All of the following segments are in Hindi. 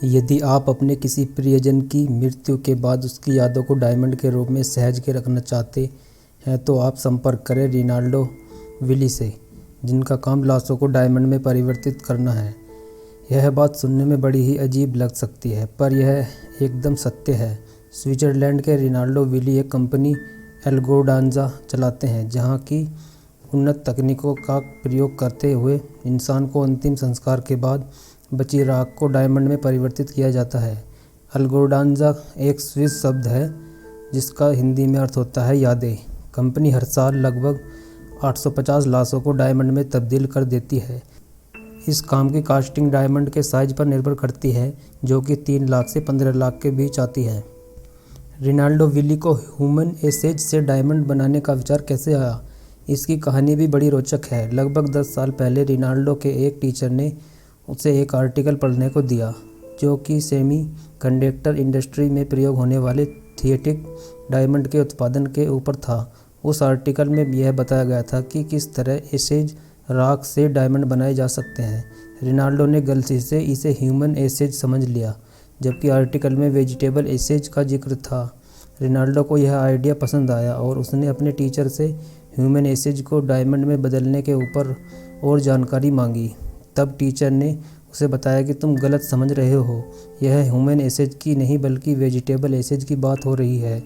यदि आप अपने किसी प्रियजन की मृत्यु के बाद उसकी यादों को डायमंड के रूप में सहेज के रखना चाहते हैं तो आप संपर्क करें रिनाल्डो विली से, जिनका काम लाशों को डायमंड में परिवर्तित करना है। यह बात सुनने में बड़ी ही अजीब लग सकती है, पर यह एकदम सत्य है। स्विट्ज़रलैंड के रिनाल्डो विली एक कंपनी एल्गोडांजा चलाते हैं, जहां की उन्नत तकनीकों का प्रयोग करते हुए इंसान को अंतिम संस्कार के बाद बची राख को डायमंड में परिवर्तित किया जाता है। एल्गोडांजा एक स्विस शब्द है जिसका हिंदी में अर्थ होता है यादें। कंपनी हर साल लगभग 850 लाशों को डायमंड में तब्दील कर देती है। इस काम की कास्टिंग डायमंड के साइज पर निर्भर करती है, जो कि 3 लाख से 15 लाख के बीच आती है। रिनाल्डो विली को ह्यूमन एसेज से डायमंड बनाने का विचार कैसे आया, इसकी कहानी भी बड़ी रोचक है। लगभग 10 साल पहले रिनाल्डो के एक टीचर ने उसे एक आर्टिकल पढ़ने को दिया, जो कि सेमी कंडक्टर इंडस्ट्री में प्रयोग होने वाले सिंथेटिक डायमंड के उत्पादन के ऊपर था। उस आर्टिकल में यह बताया गया था कि किस तरह एसेज राख से डायमंड बनाए जा सकते हैं। रिनाल्डो ने गलती से इसे ह्यूमन एसेज समझ लिया, जबकि आर्टिकल में वेजिटेबल एसेज का जिक्र था। रिनाल्डो को यह आइडिया पसंद आया और उसने अपने टीचर से ह्यूमन एसेज को डायमंड में बदलने के ऊपर और जानकारी मांगी। तब टीचर ने उसे बताया कि तुम गलत समझ रहे हो, यह ह्यूमन एसेज की नहीं बल्कि वेजिटेबल एसेज की बात हो रही है।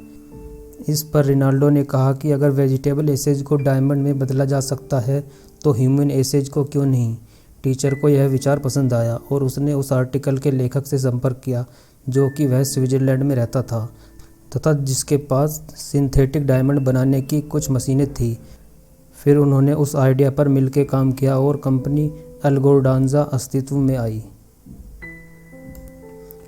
इस पर रिनाल्डो ने कहा कि अगर वेजिटेबल एसेज को डायमंड में बदला जा सकता है तो ह्यूमन एसेज को क्यों नहीं। टीचर को यह विचार पसंद आया और उसने उस आर्टिकल के लेखक से संपर्क किया, जो कि वह स्विट्ज़रलैंड में रहता था तथा जिसके पास सिंथेटिक डायमंड बनाने की कुछ मशीनें थी। फिर उन्होंने उस आइडिया पर मिलकर काम किया और कंपनी एल्गोडांजा अस्तित्व में आई।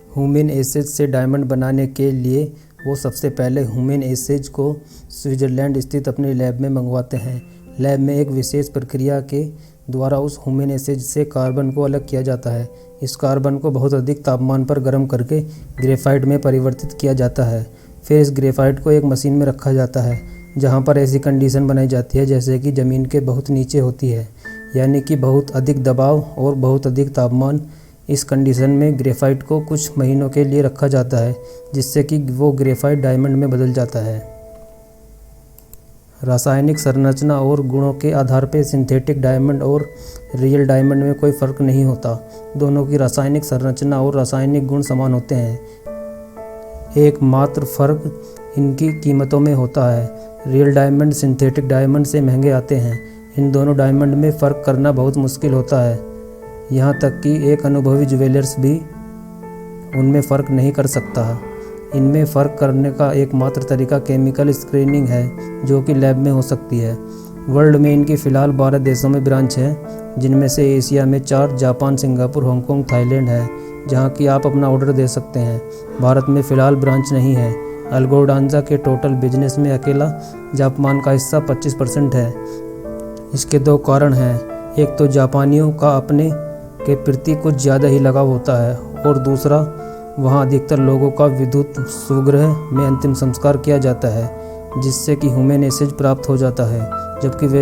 ह्यूमन एसेज से डायमंड बनाने के लिए वो सबसे पहले ह्यूमन एसेज को स्विट्ज़रलैंड स्थित अपने लैब में मंगवाते हैं। लैब में एक विशेष प्रक्रिया के द्वारा उस ह्यूमन एसेज से कार्बन को अलग किया जाता है। इस कार्बन को बहुत अधिक तापमान पर गर्म करके ग्रेफाइट में परिवर्तित किया जाता है। फिर इस ग्रेफाइट को एक मशीन में रखा जाता है, जहाँ पर ऐसी कंडीशन बनाई जाती है जैसे कि ज़मीन के बहुत नीचे होती है, यानी कि बहुत अधिक दबाव और बहुत अधिक तापमान। इस कंडीशन में ग्रेफाइट को कुछ महीनों के लिए रखा जाता है, जिससे कि वो ग्रेफाइट डायमंड में बदल जाता है। रासायनिक संरचना और गुणों के आधार पर सिंथेटिक डायमंड और रियल डायमंड में कोई फ़र्क नहीं होता। दोनों की रासायनिक संरचना और रासायनिक गुण समान होते हैं। एकमात्र फ़र्क इनकी कीमतों में होता है। रियल डायमंड सिंथेटिक डायमंड से महंगे आते हैं। इन दोनों डायमंड में फ़र्क करना बहुत मुश्किल होता है, यहाँ तक कि एक अनुभवी ज्वेलर्स भी उनमें फ़र्क नहीं कर सकता। इनमें फ़र्क करने का एकमात्र तरीका केमिकल स्क्रीनिंग है, जो कि लैब में हो सकती है। वर्ल्ड में इनकी फ़िलहाल 12 देशों में ब्रांच हैं, जिनमें से एशिया में 4, जापान, सिंगापुर, हांगकांग, थाईलैंड है, जहाँ की आप अपना ऑर्डर दे सकते हैं। भारत में फ़िलहाल ब्रांच नहीं है। एल्गोडांजा के टोटल बिजनेस में अकेला जापान का हिस्सा 25% है। इसके 2 कारण हैं, एक तो जापानियों का अपने के प्रति कुछ ज़्यादा ही लगाव होता है और दूसरा वहाँ अधिकतर लोगों का विद्युत स्वगृह में अंतिम संस्कार किया जाता है, जिससे कि ह्यूमन एसेज प्राप्त हो जाता है, जबकि वे